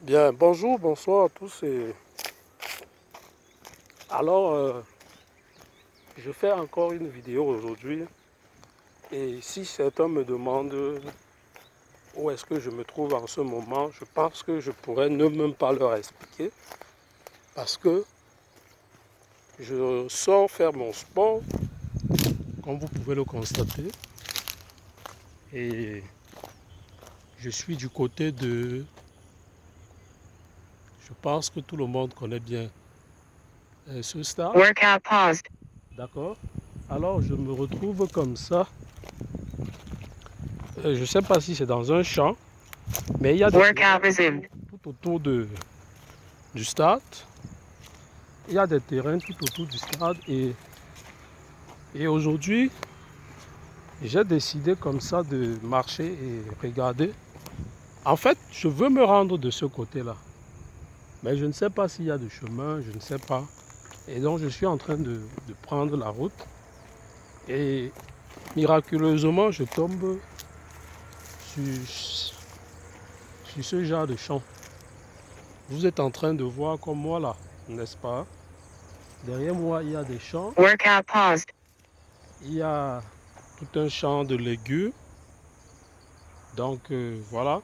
Bien, bonjour, bonsoir à tous. Alors, je fais encore une vidéo aujourd'hui. Et si certains me demandent où est-ce que je me trouve en ce moment, je pense que je pourrais ne même pas leur expliquer. Parce que je sors faire mon sport, comme vous pouvez le constater. Et je suis du côté de... Je pense que tout le monde connaît bien ce stade. Workout paused. D'accord? Alors, je me retrouve comme ça. Je ne sais pas si c'est dans un champ, mais il y a des Workout resumed. tout autour du stade. Il y a des terrains tout autour du stade. Et aujourd'hui, j'ai décidé comme ça de marcher et regarder. En fait, je veux me rendre de ce côté-là. Mais je ne sais pas s'il y a de chemin, je ne sais pas. Et donc, je suis en train de prendre la route. Et miraculeusement, je tombe sur ce genre de champ. Vous êtes en train de voir comme moi là, n'est-ce pas? Derrière moi, il y a des champs. Workout paused. Il y a tout un champ de légumes. Donc voilà.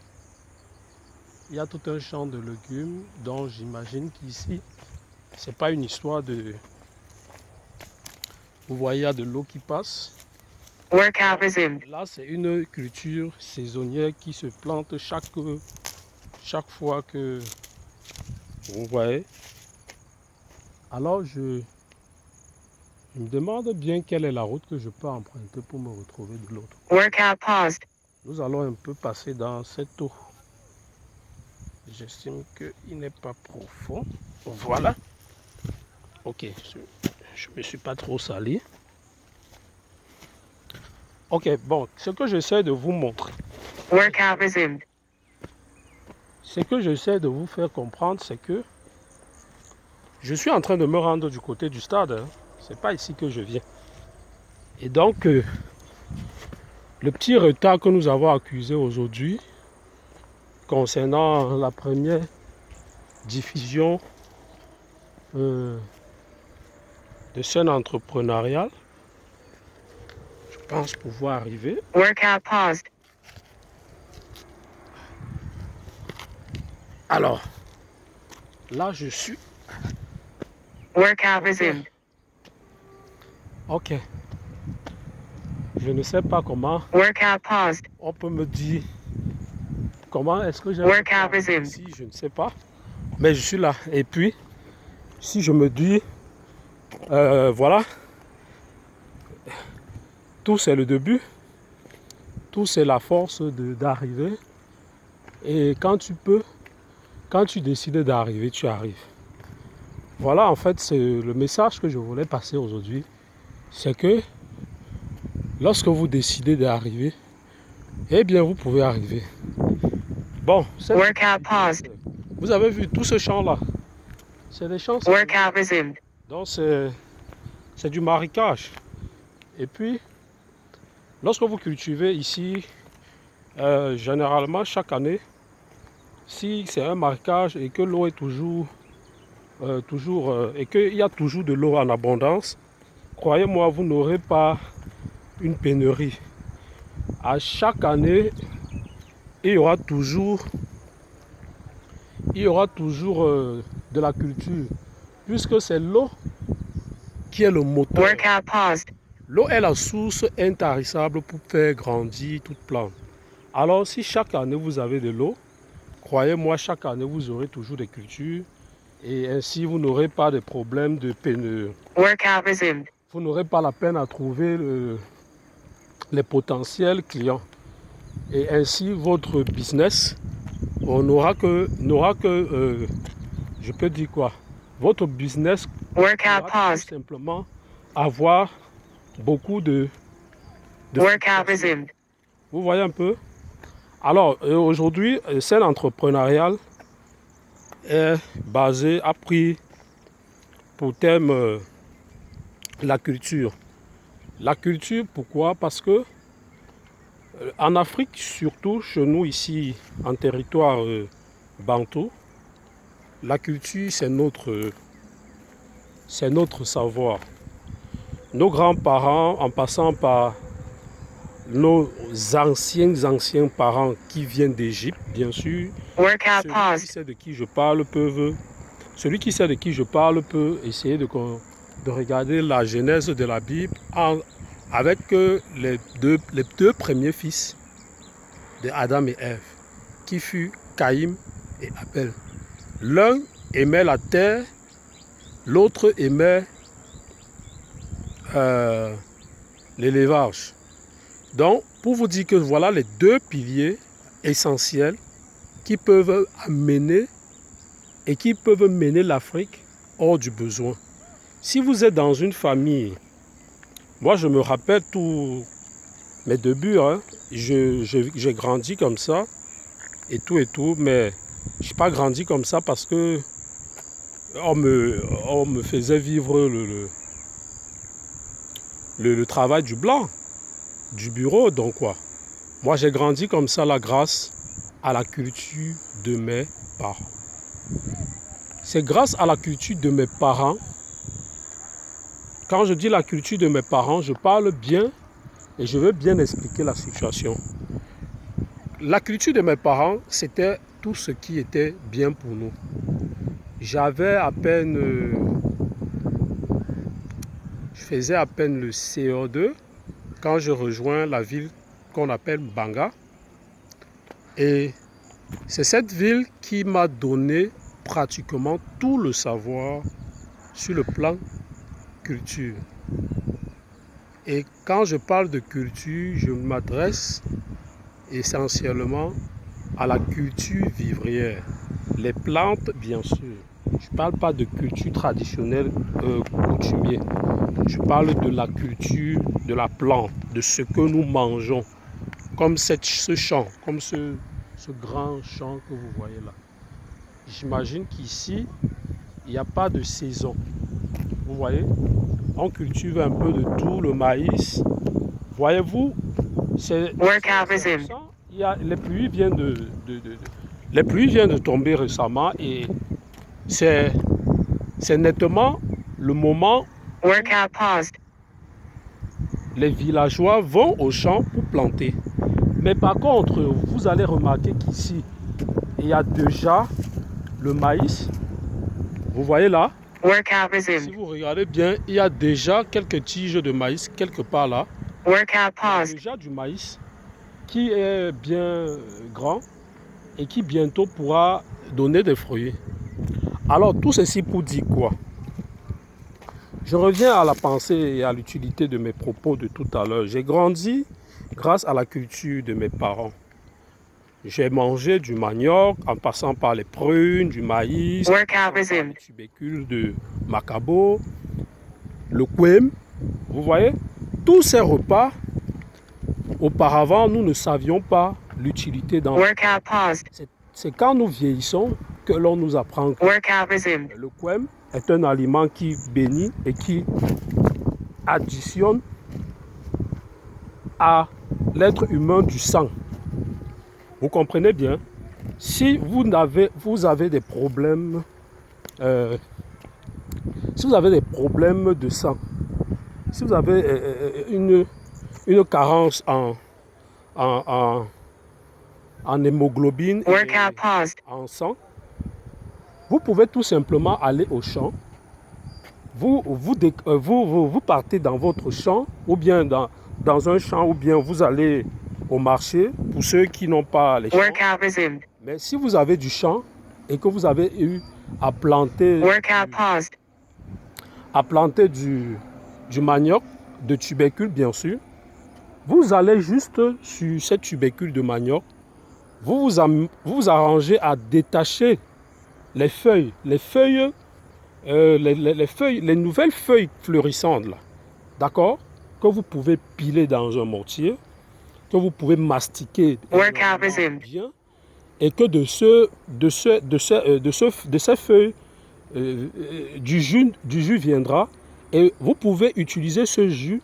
Il y a tout un champ de légumes. Donc j'imagine qu'ici, c'est pas une histoire de... Vous voyez, il y a de l'eau qui passe. Workout resumed. Là, c'est une culture saisonnière qui se plante chaque fois que vous voyez. Alors je me demande bien quelle est la route que je peux emprunter pour me retrouver de l'autre. Workout paused. Nous allons un peu passer dans cette eau. J'estime qu'il n'est pas profond. Voilà. Ok, je ne me suis pas trop sali. Ok, bon, ce que j'essaie de vous montrer, Workout resumed. ce que j'essaie de vous faire comprendre, c'est que je suis en train de me rendre du côté du stade. Hein. C'est pas ici que je viens. Et donc, le petit retard que nous avons accusé aujourd'hui concernant la première diffusion de scène entrepreneuriale, je pense pouvoir arriver. Workout paused. Alors, là je suis. Workout resumed. Ok. Je ne sais pas comment Workout paused. on peut me dire comment est-ce que j'ai Workout resumed. ici, je ne sais pas. Mais je suis là. Et puis, si je me dis, voilà, tout c'est le début, tout c'est la force d'arriver. Et quand tu peux, quand tu décides d'arriver, tu arrives. Voilà, en fait, c'est le message que je voulais passer aujourd'hui. C'est que lorsque vous décidez d'arriver, eh bien, vous pouvez arriver. Bon, Workout paused. vous avez vu tout ce champ-là. C'est des champs. Workout resumed. Donc, c'est du marécage. Et puis, lorsque vous cultivez ici, généralement, chaque année, si c'est un marécage et que l'eau est toujours et qu'il y a toujours de l'eau en abondance, croyez-moi, vous n'aurez pas une pénurie. À chaque année, il y aura toujours de la culture, puisque c'est l'eau qui est le moteur. Workout paused. L'eau est la source intarissable pour faire grandir toute plante. Alors si chaque année vous avez de l'eau, croyez-moi, chaque année vous aurez toujours des cultures et ainsi vous n'aurez pas de problème de pénurie. Workout resumed. Vous n'aurez pas la peine à trouver les potentiels clients. Et ainsi votre business n'aura que je peux dire quoi? Votre business Workout tout paused. simplement avoir beaucoup de Workout resumed. Vous voyez un peu? Alors, aujourd'hui, scène entrepreneuriale est basée, a pris pour thème la culture. La culture, pourquoi? Parce que en Afrique, surtout chez nous ici, en territoire bantou, la culture, c'est notre savoir. Nos grands-parents, en passant par nos anciens parents qui viennent d'Égypte, bien sûr, Workout celui qui paused. sait de qui je parle peut essayer de regarder la genèse de la Bible avec les deux premiers fils de Adam et Ève, qui furent Caïn et Abel. L'un aimait la terre, l'autre aimait l'élevage. Donc, pour vous dire que voilà les deux piliers essentiels qui peuvent mener l'Afrique hors du besoin. Si vous êtes dans une famille, moi je me rappelle tous mes débuts, j'ai grandi comme ça et tout, mais je n'ai pas grandi comme ça parce que on me faisait vivre le travail du blanc, du bureau, donc quoi. Moi j'ai grandi comme ça là grâce à la culture de mes parents. C'est grâce à la culture de mes parents. Quand je dis la culture de mes parents, je parle bien et je veux bien expliquer la situation. La culture de mes parents, c'était tout ce qui était bien pour nous. J'avais à peine... je faisais à peine le CE2 quand je rejoins la ville qu'on appelle Mbanga. Et c'est cette ville qui m'a donné pratiquement tout le savoir sur le plan culture. Et quand je parle de culture, je m'adresse essentiellement à la culture vivrière. Les plantes, bien sûr. Je ne parle pas de culture traditionnelle coutumier. Je parle de la culture de la plante, de ce que nous mangeons. Comme ce champ, comme ce grand champ que vous voyez là. J'imagine qu'ici, il n'y a pas de saison. Vous voyez, on cultive un peu de tout, le maïs. Voyez-vous, les pluies viennent de tomber récemment et c'est nettement le moment où les villageois vont au champ pour planter. Mais par contre, vous allez remarquer qu'ici, il y a déjà le maïs. Vous voyez là? Si vous regardez bien, il y a déjà quelques tiges de maïs quelque part là. Il y a déjà du maïs qui est bien grand et qui bientôt pourra donner des fruits. Alors tout ceci pour dire quoi? Je reviens à la pensée et à l'utilité de mes propos de tout à l'heure. J'ai grandi grâce à la culture de mes parents. J'ai mangé du manioc en passant par les prunes, du maïs, les tubécules de macabo, le kwem. Vous voyez, tous ces repas, auparavant, nous ne savions pas l'utilité d'en faire. C'est quand nous vieillissons que l'on nous apprend que le kwem est un aliment qui bénit et qui additionne à l'être humain du sang. Vous comprenez bien? Si vous avez des problèmes, si vous avez des problèmes de sang, si vous avez une carence en hémoglobine et en sang, vous pouvez tout simplement aller au champ. Vous partez dans votre champ ou bien dans un champ ou bien vous allez au marché pour ceux qui n'ont pas les champs. Mais si vous avez du champ et que vous avez eu à planter du manioc, de tubercules bien sûr, vous allez juste sur cette tubercule de manioc, vous arrangez à détacher les feuilles, les nouvelles feuilles fleurissantes là, d'accord, que vous pouvez piler dans un mortier, que vous pouvez mastiquer bien, et que de ces feuilles, du jus viendra, et vous pouvez utiliser ce jus,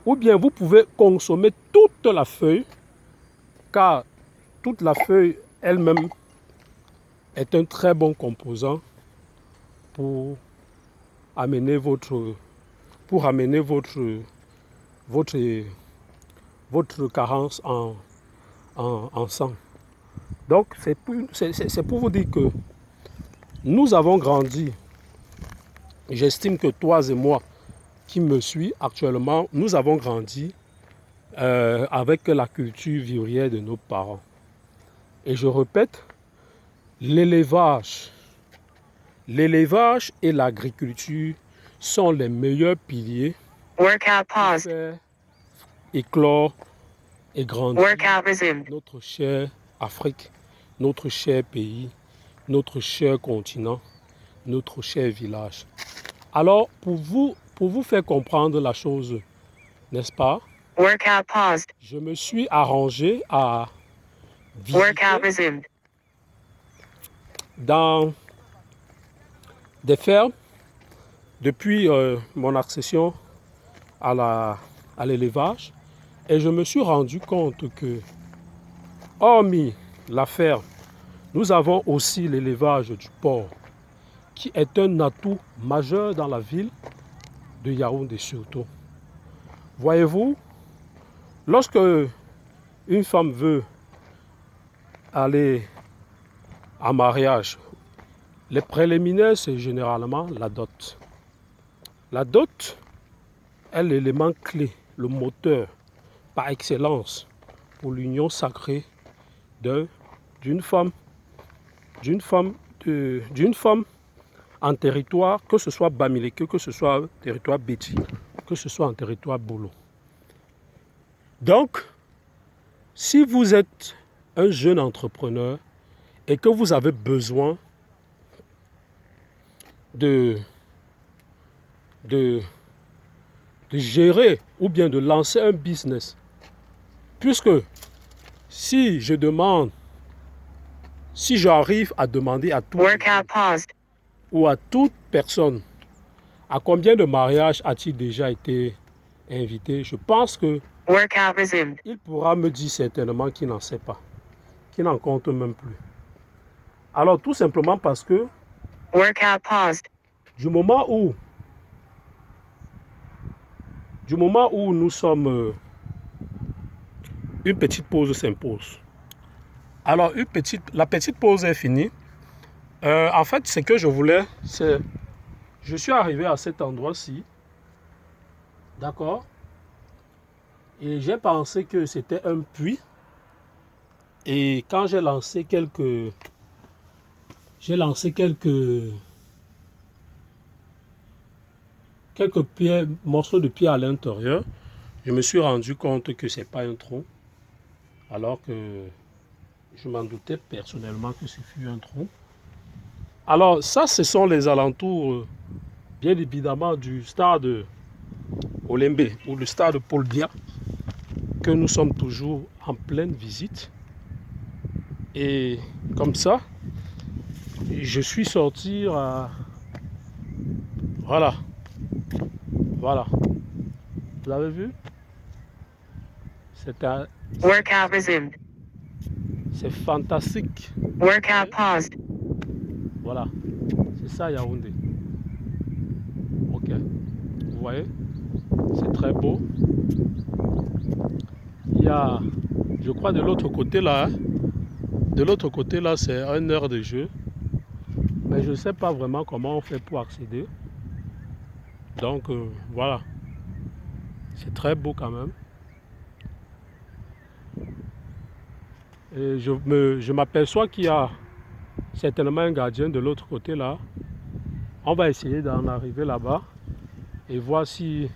ou bien vous pouvez consommer toute la feuille, car toute la feuille elle-même est un très bon composant pour amener votre carence en sang. Donc c'est pour vous dire que nous avons grandi. J'estime que toi et moi qui me suis actuellement, nous avons grandi avec la culture vivrière de nos parents. Et je répète, l'élevage et l'agriculture sont les meilleurs piliers Workout pour paused. faire éclore et grandir Workout resumed. notre chère Afrique, notre cher pays, notre cher continent, notre cher village. Alors, pour vous faire comprendre la chose, n'est-ce pas? Workout paused. Je me suis arrangé à Workout visiter resumed. dans des fermes depuis mon accession à l'élevage et je me suis rendu compte que, hormis la ferme, nous avons aussi l'élevage du porc qui est un atout majeur dans la ville de Yaoundé surtout. Voyez-vous, lorsque une femme veut aller en mariage, les préliminaires, c'est généralement la dot. La dot est l'élément clé, le moteur par excellence pour l'union sacrée d'une femme en territoire, que ce soit Bamileke, que ce soit territoire Béti, que ce soit en territoire Bolo. Donc, si vous êtes un jeune entrepreneur et que vous avez besoin de gérer ou bien de lancer un business, puisque si j'arrive à demander à tout Workout paused. ou à toute personne à combien de mariages a-t-il déjà été invité, je pense que Workout resumed. il pourra me dire certainement qu'il n'en sait pas, qu'il n'en compte même plus. Alors tout simplement parce que Workout paused. du moment où nous sommes, une petite pause s'impose. Alors la petite pause est finie. En fait, ce que je voulais, c'est, je suis arrivé à cet endroit-ci, d'accord, et j'ai pensé que c'était un puits. Et quand j'ai lancé quelques morceaux de pierre à l'intérieur, je me suis rendu compte que c'est pas un trou, alors que je m'en doutais personnellement que ce fut un trou. Alors ça, ce sont les alentours, bien évidemment, du stade Olembe ou le stade Paul Biya, que nous sommes toujours en pleine visite. Et comme ça, je suis sorti voilà. Vous avez vu? Workout resumed. C'est fantastique. Workout paused. Voilà. C'est ça Yaoundé. Ok. Vous voyez? C'est très beau. Il y a, je crois, de l'autre côté là. De l'autre côté là, c'est 1 heure de jeu. Mais je ne sais pas vraiment comment on fait pour accéder. Donc voilà. C'est très beau quand même. Et je m'aperçois qu'il y a certainement un gardien de l'autre côté là. On va essayer d'en arriver là-bas et voir si,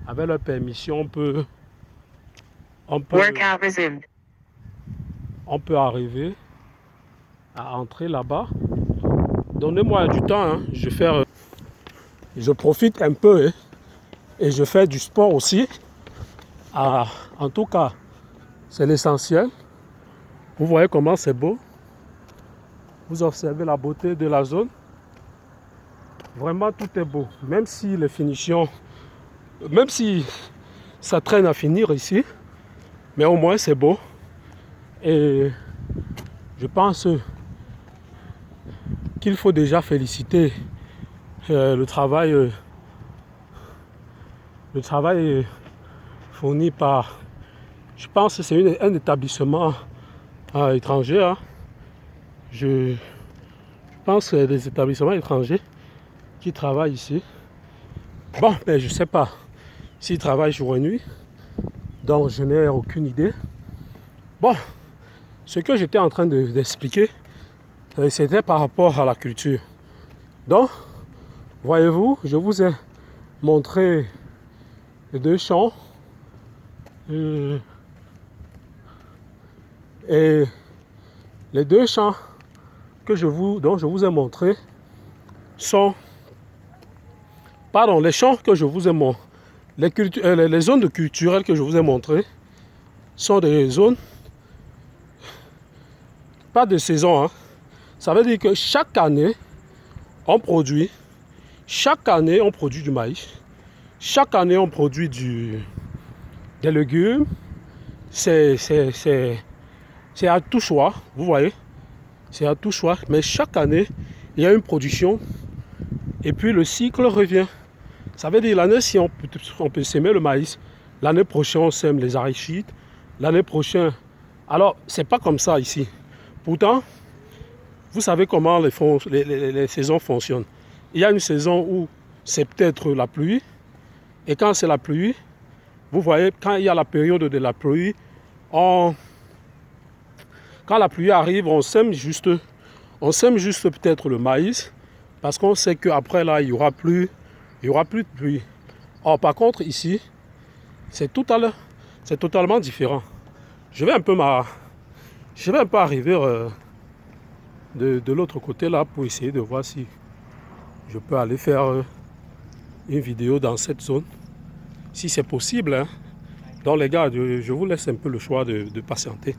avec leur permission, Workout resumed. on peut arriver à entrer là-bas. Donnez-moi du temps, hein. Je profite un peu, hein, et je fais du sport aussi. En tout cas, c'est l'essentiel. Vous voyez comment c'est beau. Vous observez la beauté de la zone. Vraiment, tout est beau. Même si les finitions, même si ça traîne à finir ici, mais au moins c'est beau. Et je pense qu'il faut déjà féliciter le travail fourni par, je pense que c'est un établissement étranger. Hein. Je pense que c'est des établissements étrangers qui travaillent ici. Bon, mais je ne sais pas s'ils travaillent jour et nuit, donc je n'ai aucune idée. Bon, ce que j'étais en train d'expliquer, c'était par rapport à la culture. Donc, voyez-vous, je vous ai montré les deux champs et les deux champs dont je vous ai montré sont, pardon, les champs que je vous ai montré, les zones culturelles que je vous ai montrées sont des zones pas de saison. Hein. Ça veut dire que chaque année, on produit du maïs. Chaque année, on produit des légumes. C'est à tout choix, vous voyez. C'est à tout choix. Mais chaque année, il y a une production. Et puis le cycle revient. Ça veut dire l'année, si on peut s'aimer le maïs, l'année prochaine, on sème les arachides. L'année prochaine. Alors, c'est pas comme ça ici. Pourtant, vous savez comment les saisons fonctionnent. Il y a une saison où c'est peut-être la pluie. Et quand c'est la pluie, vous voyez, quand il y a la période de la pluie, quand la pluie arrive, on sème juste peut-être le maïs, parce qu'on sait qu'après là, il n'y aura plus de pluie. Or, par contre, ici, c'est totalement différent. Je vais un peu arriver de l'autre côté là pour essayer de voir si je peux aller faire une vidéo dans cette zone. Si c'est possible, hein. Donc les gars, je vous laisse un peu le choix de patienter.